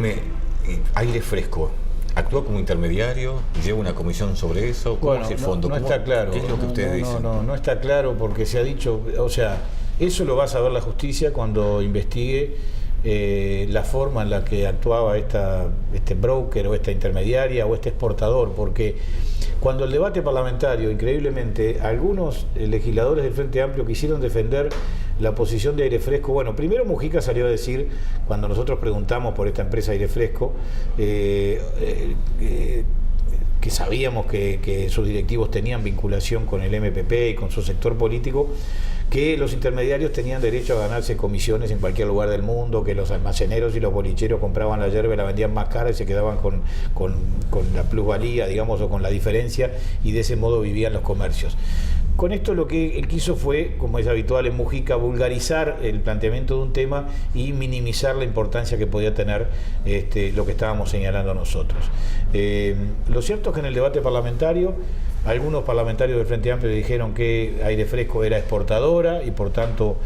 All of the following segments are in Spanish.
Dígame, aire fresco, ¿actúa como intermediario? ¿Lleva una comisión sobre eso? ¿Cómo es el fondo? No está claro. ¿Qué es lo que ustedes dicen? No está claro porque se ha dicho, o sea, eso lo va a saber la justicia cuando investigue la forma en la que actuaba este broker o esta intermediaria o este exportador, porque cuando el debate parlamentario, increíblemente, algunos legisladores del Frente Amplio quisieron defender la posición de Aire Fresco. Bueno, primero Mujica salió a decir, cuando nosotros preguntamos por esta empresa Aire Fresco, que sabíamos que sus directivos tenían vinculación con el MPP y con su sector político, que los intermediarios tenían derecho a ganarse comisiones en cualquier lugar del mundo, que los almaceneros y los bolicheros compraban la yerba y la vendían más cara y se quedaban con la plusvalía, digamos, o con la diferencia, y de ese modo vivían los comercios. Con esto lo que él quiso fue, como es habitual en Mujica, vulgarizar el planteamiento de un tema y minimizar la importancia que podía tener lo que estábamos señalando nosotros. Lo cierto es que en el debate parlamentario, algunos parlamentarios del Frente Amplio dijeron que Aire Fresco era exportadora y por tanto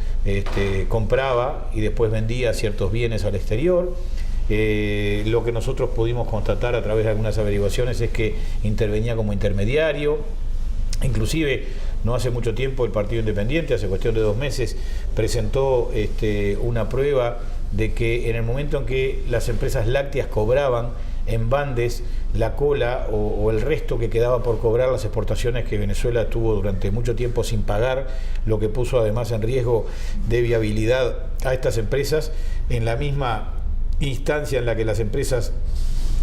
compraba y después vendía ciertos bienes al exterior. Lo que nosotros pudimos constatar a través de algunas averiguaciones es que intervenía como intermediario. Inclusive, no hace mucho tiempo el Partido Independiente, hace cuestión de 2 meses, presentó una prueba de que en el momento en que las empresas lácteas cobraban en bandes la cola o el resto que quedaba por cobrar las exportaciones que Venezuela tuvo durante mucho tiempo sin pagar, lo que puso además en riesgo de viabilidad a estas empresas, en la misma instancia en la que las empresas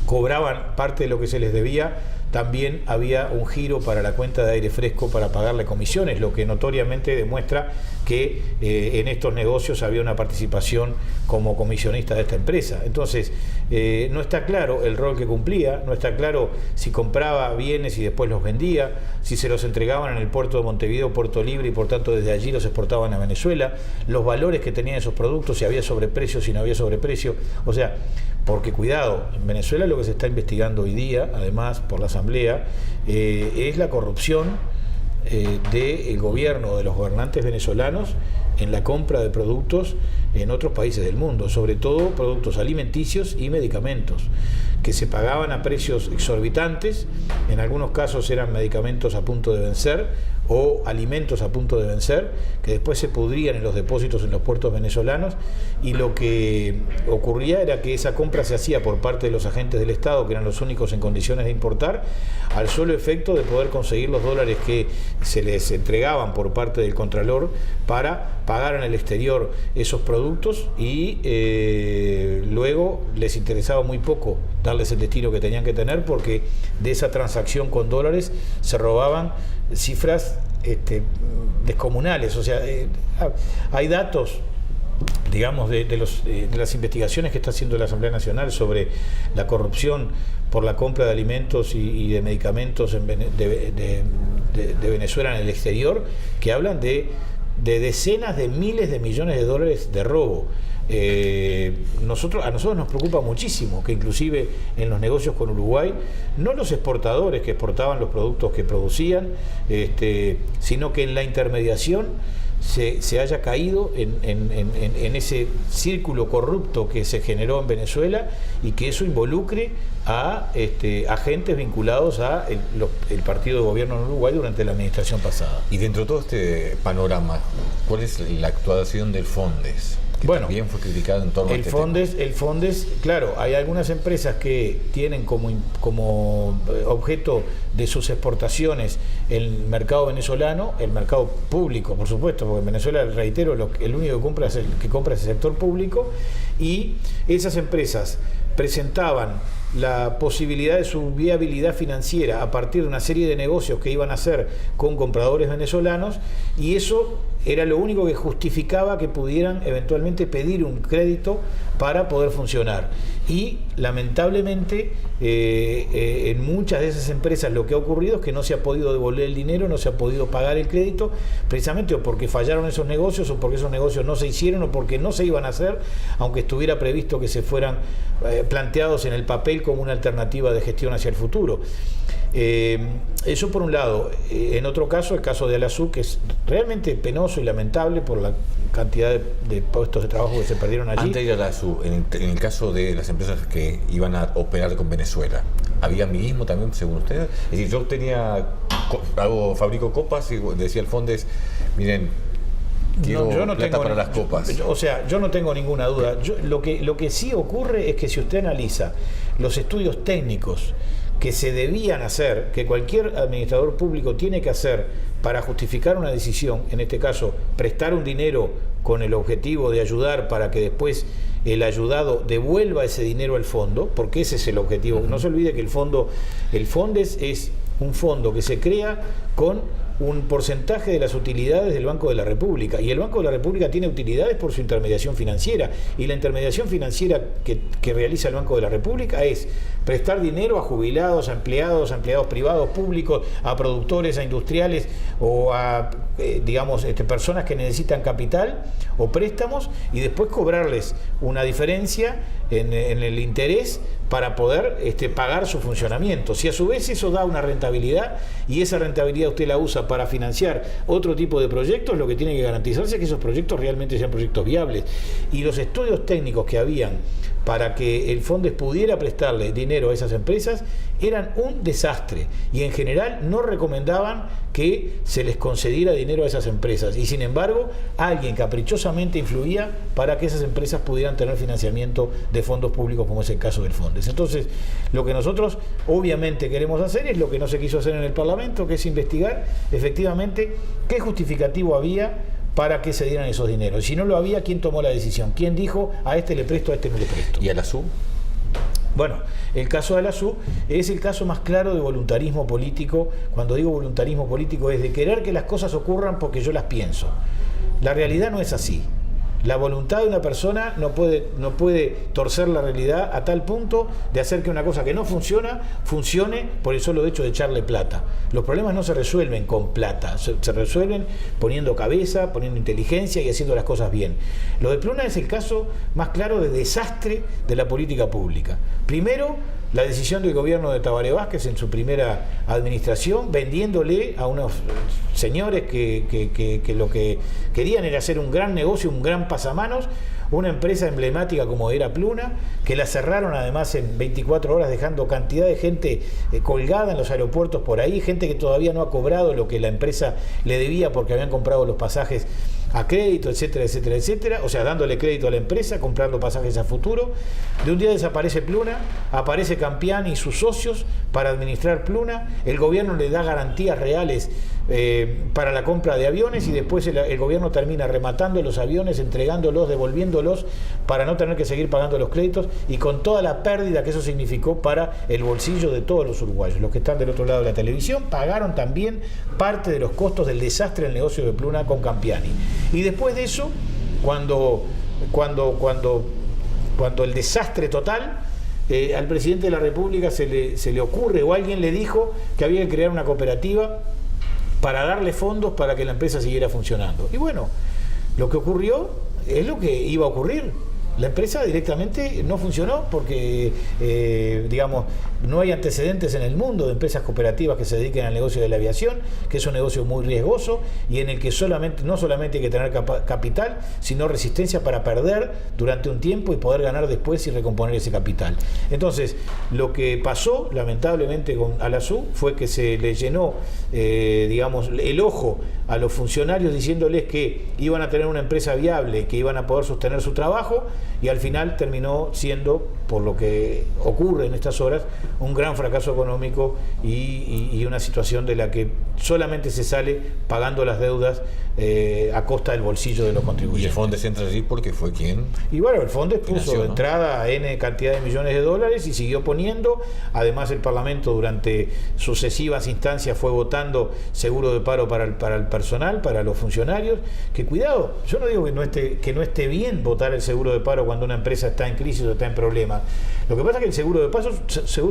cobraban parte de lo que se les debía, también había un giro para la cuenta de Aire Fresco para pagarle comisiones, lo que notoriamente demuestra que en estos negocios había una participación como comisionista de esta empresa. Entonces, no está claro el rol que cumplía, no está claro si compraba bienes y después los vendía, si se los entregaban en el puerto de Montevideo, Puerto Libre, y por tanto desde allí los exportaban a Venezuela, los valores que tenían esos productos, si había sobreprecio, si no había sobreprecio. O sea, porque cuidado, en Venezuela lo que se está investigando hoy día, además por la Asamblea, es la corrupción del gobierno, de los gobernantes venezolanos en la compra de productos en otros países del mundo, sobre todo productos alimenticios y medicamentos, que se pagaban a precios exorbitantes. En algunos casos eran medicamentos a punto de vencer o alimentos a punto de vencer, que después se pudrían en los depósitos en los puertos venezolanos, y lo que ocurría era que esa compra se hacía por parte de los agentes del Estado, que eran los únicos en condiciones de importar, al solo efecto de poder conseguir los dólares que se les entregaban por parte del Contralor para pagar en el exterior esos productos, y luego les interesaba muy poco darles el destino que tenían que tener, porque de esa transacción con dólares se robaban cifras descomunales. O sea, hay datos, digamos, de las investigaciones que está haciendo la Asamblea Nacional sobre la corrupción por la compra de alimentos y de medicamentos de Venezuela en el exterior, que hablan de decenas de miles de millones de dólares de robo. A nosotros nos preocupa muchísimo que inclusive en los negocios con Uruguay, no los exportadores que exportaban los productos que producían, sino que en la intermediación se haya caído en ese círculo corrupto que se generó en Venezuela, y que eso involucre a agentes vinculados a el partido de gobierno en Uruguay durante la administración pasada. Y dentro de todo este panorama, ¿cuál es la actuación del Fondes? Que bueno, también fue criticado en torno a este tema. El Fondes, claro, hay algunas empresas que tienen como objeto de sus exportaciones el mercado venezolano, el mercado público, por supuesto, porque en Venezuela, reitero, el único que compra es el sector público, y esas empresas presentaban la posibilidad de su viabilidad financiera a partir de una serie de negocios que iban a hacer con compradores venezolanos, y eso era lo único que justificaba que pudieran eventualmente pedir un crédito para poder funcionar. Y lamentablemente en muchas de esas empresas lo que ha ocurrido es que no se ha podido devolver el dinero, no se ha podido pagar el crédito, precisamente o porque fallaron esos negocios, o porque esos negocios no se hicieron, o porque no se iban a hacer, aunque estuviera previsto que se fueran planteados en el papel como una alternativa de gestión hacia el futuro. Eso por un lado. En otro caso, el caso de Alasú, que es realmente penoso y lamentable por la cantidad de puestos de trabajo que se perdieron allí. Antes de Alasú, en el caso de las empresas que iban a operar con Venezuela, ¿había amiguismo también, según ustedes? Es decir, yo fabrico copas y decía el Fondes, miren, quiero plata para las copas. O sea, yo no tengo ninguna duda. Lo que sí ocurre es que si usted analiza los estudios técnicos que se debían hacer, que cualquier administrador público tiene que hacer para justificar una decisión, en este caso, prestar un dinero con el objetivo de ayudar para que después el ayudado devuelva ese dinero al fondo, porque ese es el objetivo. No se olvide que el Fondes es un fondo que se crea con un porcentaje de las utilidades del Banco de la República, y el Banco de la República tiene utilidades por su intermediación financiera, y la intermediación financiera que realiza el Banco de la República es prestar dinero a jubilados, a empleados privados, públicos, a productores, a industriales o a personas que necesitan capital o préstamos, y después cobrarles una diferencia en el interés para poder pagar su funcionamiento. Si a su vez eso da una rentabilidad, y esa rentabilidad usted la usa para financiar otro tipo de proyectos, lo que tiene que garantizarse es que esos proyectos realmente sean proyectos viables. Y los estudios técnicos que habían para que el Fondes pudiera prestarle dinero a esas empresas eran un desastre, y en general no recomendaban que se les concediera dinero a esas empresas, y sin embargo alguien caprichosamente influía para que esas empresas pudieran tener financiamiento de fondos públicos, como es el caso del Fondes. Entonces, lo que nosotros obviamente queremos hacer es lo que no se quiso hacer en el Parlamento, que es investigar efectivamente qué justificativo había para que se dieran esos dineros. Si no lo había, ¿quién tomó la decisión? ¿Quién dijo a este le presto, a este no le presto? ¿Y Alasú? Bueno, el caso de Alasú es el caso más claro de voluntarismo político. Cuando digo voluntarismo político es de querer que las cosas ocurran porque yo las pienso. La realidad no es así. La voluntad de una persona no puede torcer la realidad a tal punto de hacer que una cosa que no funcione por el solo hecho de echarle plata. Los problemas no se resuelven con plata, se resuelven poniendo cabeza, poniendo inteligencia y haciendo las cosas bien. Lo de Pluna es el caso más claro de desastre de la política pública. Primero, la decisión del gobierno de Tabaré Vázquez en su primera administración, vendiéndole a unos señores que lo que querían era hacer un gran negocio, un gran pasamanos, una empresa emblemática como era Pluna, que la cerraron además en 24 horas, dejando cantidad de gente colgada en los aeropuertos por ahí, gente que todavía no ha cobrado lo que la empresa le debía porque habían comprado los pasajes a crédito, etcétera, etcétera, etcétera, o sea, dándole crédito a la empresa, comprando pasajes a futuro. De un día desaparece Pluna, aparece Campiani y sus socios para administrar Pluna, el gobierno le da garantías reales para la compra de aviones, y después el gobierno termina rematando los aviones, entregándolos, devolviéndolos para no tener que seguir pagando los créditos, y con toda la pérdida que eso significó para el bolsillo de todos los uruguayos. Los que están del otro lado de la televisión pagaron también parte de los costos del desastre del negocio de Pluna con Campiani. Y después de eso, cuando el desastre total, al presidente de la República se le ocurre, o alguien le dijo que había que crear una cooperativa para darle fondos para que la empresa siguiera funcionando. Y bueno, lo que ocurrió es lo que iba a ocurrir. La empresa directamente no funcionó porque, no hay antecedentes en el mundo de empresas cooperativas que se dediquen al negocio de la aviación, que es un negocio muy riesgoso y en el que no solamente hay que tener capital, sino resistencia para perder durante un tiempo y poder ganar después y recomponer ese capital. Entonces, lo que pasó, lamentablemente, con Alasú fue que se le llenó, el ojo a los funcionarios diciéndoles que iban a tener una empresa viable, que iban a poder sostener su trabajo, y al final terminó siendo, por lo que ocurre en estas horas, un gran fracaso económico y una situación de la que solamente se sale pagando las deudas a costa del bolsillo de los contribuyentes. Y el Fondes entra allí porque fue quien... Y bueno, el Fondes puso de entrada a N cantidad de millones de dólares y siguió poniendo. Además, el Parlamento durante sucesivas instancias fue votando seguro de paro para el personal, para los funcionarios. Que cuidado, yo no digo que no esté bien votar el seguro de paro cuando una empresa está en crisis o está en problemas. demás. Lo que pasa es que el seguro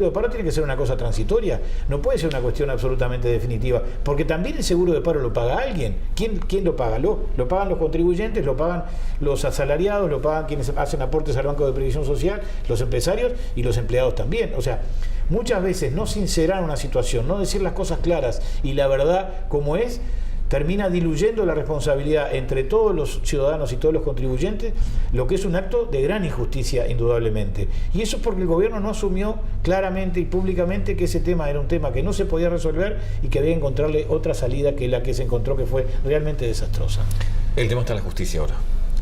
de paro tiene que ser una cosa transitoria, no puede ser una cuestión absolutamente definitiva, porque también el seguro de paro lo paga alguien. ¿Quién lo paga? Lo pagan los contribuyentes, lo pagan los asalariados, lo pagan quienes hacen aportes al Banco de Previsión Social, los empresarios y los empleados también. O sea, muchas veces no sincerar una situación, no decir las cosas claras y la verdad como es, termina diluyendo la responsabilidad entre todos los ciudadanos y todos los contribuyentes, lo que es un acto de gran injusticia indudablemente. Y eso es porque el gobierno no asumió claramente y públicamente que ese tema era un tema que no se podía resolver y que había que encontrarle otra salida que la que se encontró, que fue realmente desastrosa. El tema está en la justicia ahora.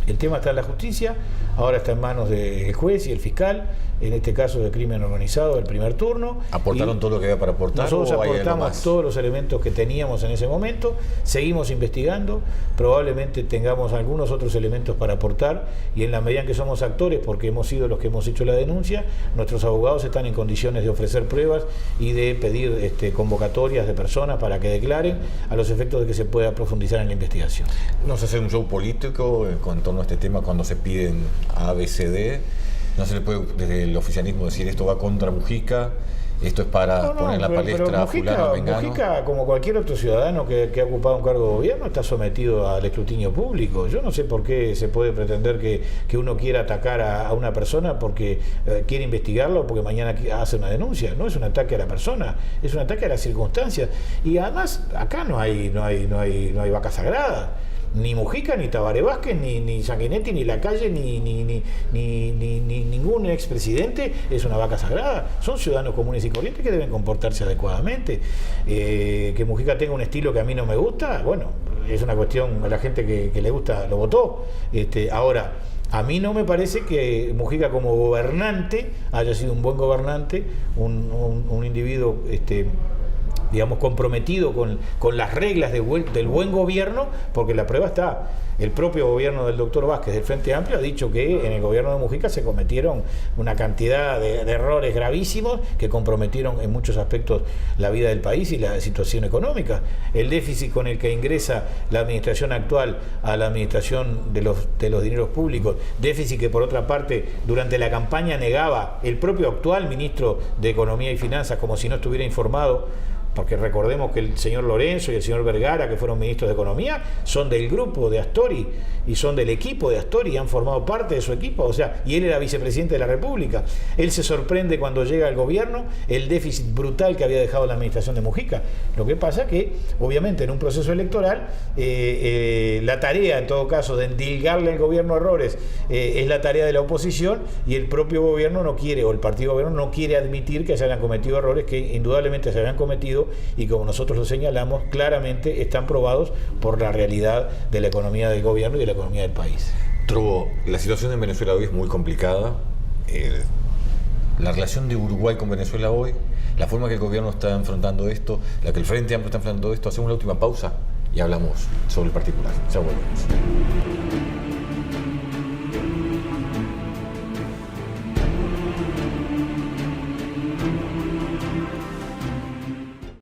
El tema está en la justicia, ahora está en manos del juez y el fiscal, en este caso de crimen organizado del primer turno. ¿Aportaron todo lo que había para aportar? Nosotros ¿o hay algo aportamos más? todos los elementos que teníamos en ese momento, seguimos investigando, probablemente tengamos algunos otros elementos para aportar y en la medida en que somos actores, porque hemos sido los que hemos hecho la denuncia, nuestros abogados están en condiciones de ofrecer pruebas y de pedir convocatorias de personas para que declaren a los efectos de que se pueda profundizar en la investigación. ¿No se hace un show político en torno a este tema cuando se piden A, B, C, D? ¿No se le puede desde el oficialismo decir esto va contra Mujica, esto es para poner en la palestra a fulano, a Mengano? Mujica, como cualquier otro ciudadano que ha ocupado un cargo de gobierno, está sometido al escrutinio público. Yo no sé por qué se puede pretender que uno quiera atacar a una persona porque quiere investigarlo o porque mañana hace una denuncia. No es un ataque a la persona, es un ataque a las circunstancias. Y además, acá no hay vaca sagrada. Ni Mujica, ni Tabaré Vázquez, ni Sanguinetti, ni Lacalle, ni ningún expresidente es una vaca sagrada. Son ciudadanos comunes y corrientes que deben comportarse adecuadamente. Que Mujica tenga un estilo que a mí no me gusta, bueno, es una cuestión, a la gente que le gusta lo votó. Ahora, a mí no me parece que Mujica como gobernante haya sido un buen gobernante, un individuo digamos, comprometido con las reglas del buen gobierno, porque la prueba está. El propio gobierno del doctor Vázquez del Frente Amplio ha dicho que en el gobierno de Mujica se cometieron una cantidad de errores gravísimos que comprometieron en muchos aspectos la vida del país y la situación económica. El déficit con el que ingresa la administración actual a la administración de los dineros públicos, déficit que por otra parte durante la campaña negaba el propio actual ministro de Economía y Finanzas como si no estuviera informado, porque recordemos que el señor Lorenzo y el señor Vergara, que fueron ministros de Economía, son del grupo de Astori y son del equipo de Astori y han formado parte de su equipo, o sea, y él era vicepresidente de la República. Él se sorprende cuando llega al gobierno el déficit brutal que había dejado la administración de Mujica. Lo que pasa que, obviamente, en un proceso electoral, la tarea, en todo caso, de endilgarle al gobierno errores es la tarea de la oposición y el propio gobierno no quiere, o el partido gobierno no quiere admitir que se hayan cometido errores que indudablemente se habían cometido y como nosotros lo señalamos, claramente están probados por la realidad de la economía del gobierno y de la economía del país. Trubo, la situación en Venezuela hoy es muy complicada. La relación de Uruguay con Venezuela hoy, la forma que el gobierno está enfrentando esto, la que el Frente Amplio está enfrentando esto. Hacemos la última pausa y hablamos sobre el particular. Ya volvemos.